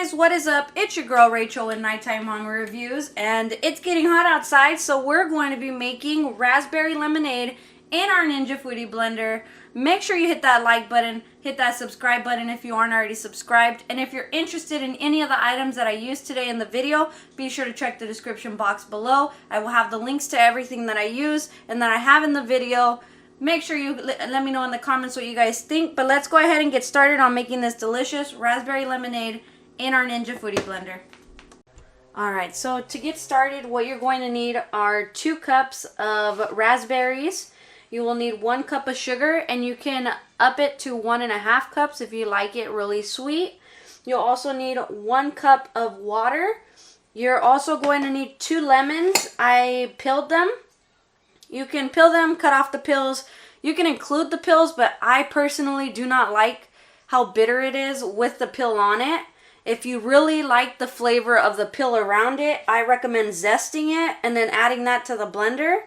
guys, what is up? It's your girl Rachel with Nighttime Mama Reviews, and it's getting hot outside, so we're going to be making raspberry lemonade in our Ninja Foodi blender. Make sure you hit that like button, hit that subscribe button if you aren't already subscribed, and if you're interested in any of the items that I used today in the video, be sure to check the description box below. I will have the links to everything that I use and that I have in the video. Make sure you let me know in the comments what you guys think. But let's go ahead and get started on making this delicious raspberry lemonade in our Ninja Foodi blender. Alright, so to get started, what you're going to need are 2 cups of raspberries. You will need 1 cup of sugar, and you can up it to 1.5 cups if you like it really sweet. You'll also need 1 cup of water. You're also going to need 2 lemons. I peeled them. You can peel them, cut off the peels. You can include the peels, but I personally do not like how bitter it is with the peel on it. If you really like the flavor of the peel around it, I recommend zesting it and then adding that to the blender,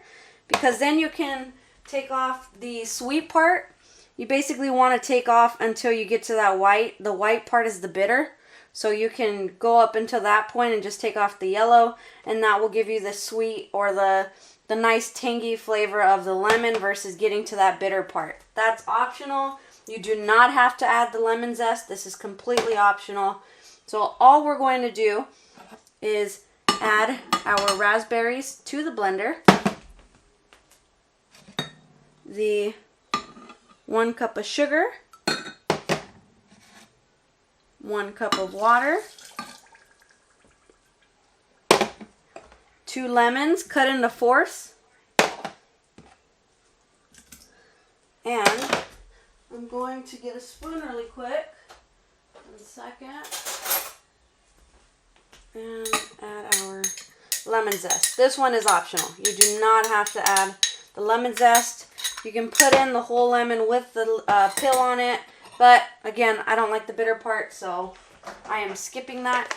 because then you can take off the sweet part. You basically want to take off until you get to that white. The white part is the bitter. So you can go up until that point and just take off the yellow, and that will give you the sweet or the nice tangy flavor of the lemon versus getting to that bitter part. That's optional. You do not have to add the lemon zest. This is completely optional. So all we're going to do is add our raspberries to the blender. The 1 cup of sugar, 1 cup of water, 2 lemons cut into fourths, and I'm going to get a spoon really quick. 1 second. And add our lemon zest. This one is optional. You do not have to add the lemon zest. You can put in the whole lemon with the peel on it, but again, I don't like the bitter part, so I am skipping that.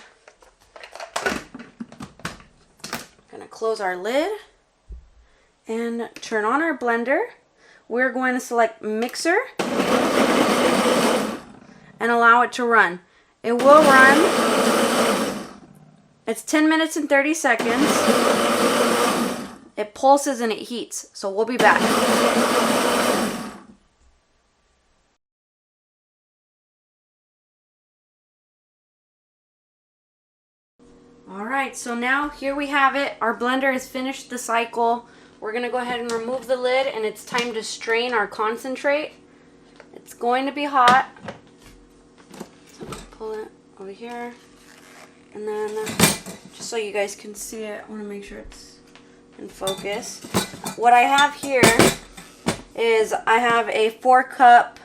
Gonna close our lid and turn on our blender. We're going to select mixer and allow it to run. It will run. It's 10 minutes and 30 seconds. It pulses and it heats, so we'll be back. Alright, so now here we have it. Our blender has finished the cycle. We're going to go ahead and remove the lid, and it's time to strain our concentrate. It's going to be hot. So I'm going to pull it over here. And then, just so you guys can see it, I want to make sure it's in focus. What I have here is I have a 4-cup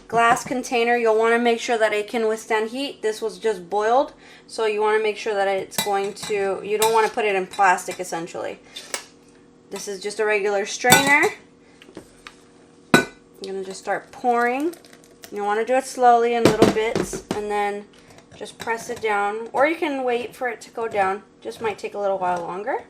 glass container. You'll want to make sure that it can withstand heat. This was just boiled, so you want to make sure that it's going to, you don't want to put it in plastic essentially. This is just a regular strainer. I'm going to just start pouring. You want to do it slowly in little bits, and then just press it down, or you can wait for it to go down. Just might take a little while longer.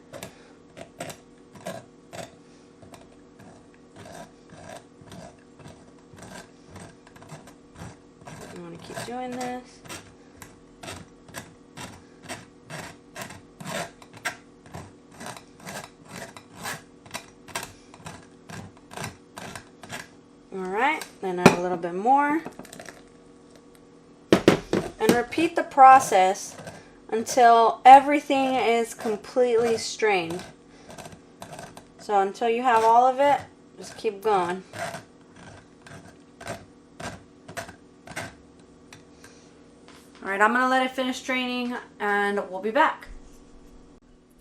You want to keep doing this. Alright, then add a little bit more. And repeat the process until everything is completely strained. So until you have all of it, just keep going. Alright, I'm going to let it finish straining and we'll be back.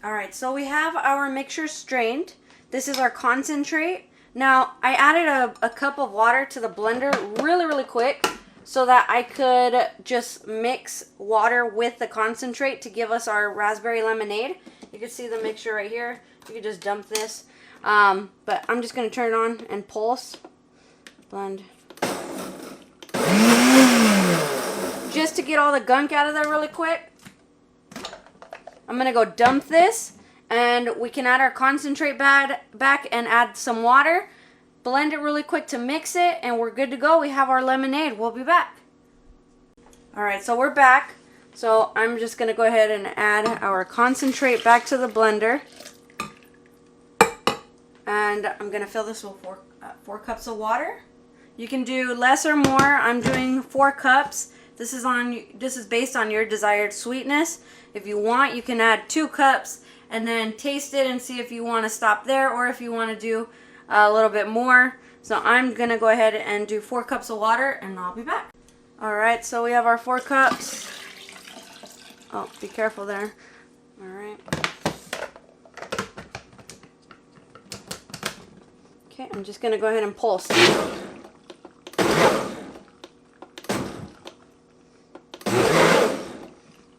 Alright, so we have our mixture strained. This is our concentrate. Now, I added a cup of water to the blender really quick, so that I could just mix water with the concentrate to give us our raspberry lemonade. You can see the mixture right here. You can just dump this. But I'm just going to turn it on and pulse. Blend. Just to get all the gunk out of there really quick, I'm going to go dump this, and we can add our concentrate back and add some water. Blend it really quick to mix it, and we're good to go. We have our lemonade. We'll be back. Alright, so we're back. So I'm just going to go ahead and add our concentrate back to the blender. And I'm going to fill this with 4 cups of water. You can do less or more. I'm doing 4 cups. This is based on your desired sweetness. If you want, you can add 2 cups and then taste it and see if you want to stop there or if you want to do a little bit more. So I'm going to go ahead and do 4 cups of water and I'll be back. Alright, so we have our 4 cups. Oh, be careful there. Alright. Okay, I'm just going to go ahead and pulse.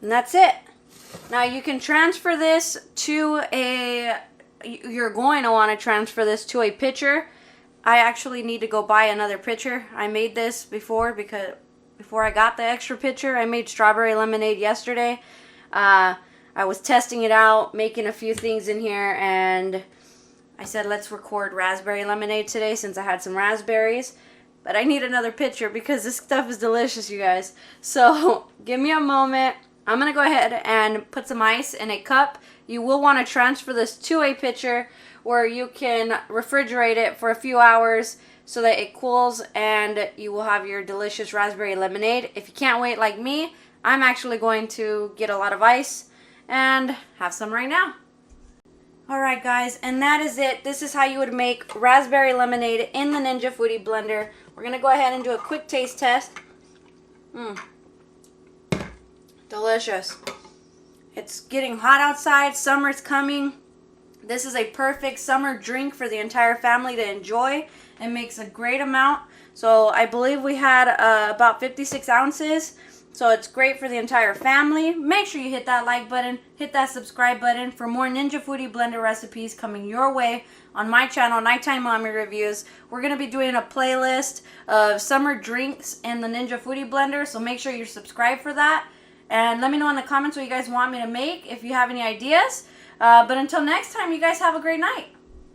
And that's it. Now you can transfer this to you're going to want to transfer this to a pitcher. I actually need to go buy another pitcher. I made this before I got the extra pitcher. I made strawberry lemonade yesterday. I was testing it out, making a few things in here, and I said let's record raspberry lemonade today since I had some raspberries. But I need another pitcher because this stuff is delicious, you guys. So give me a moment. I'm going to go ahead and put some ice in a cup. You will want to transfer this to a pitcher where you can refrigerate it for a few hours so that it cools and you will have your delicious raspberry lemonade. If you can't wait like me, I'm actually going to get a lot of ice and have some right now. Alright guys, and that is it. This is how you would make raspberry lemonade in the Ninja Foodi blender. We're going to go ahead and do a quick taste test. Delicious. It's getting hot outside. Summer's coming. This is a perfect summer drink for the entire family to enjoy. It makes a great amount. So I believe we had about 56 ounces. So it's great for the entire family. Make sure you hit that like button, hit that subscribe button for more Ninja Foodi blender recipes coming your way on my channel, Nighttime Mommy Reviews. We're going to be doing a playlist of summer drinks in the Ninja Foodi blender. So make sure you're subscribed for that. And let me know in the comments what you guys want me to make if you have any ideas. But until next time, you guys have a great night.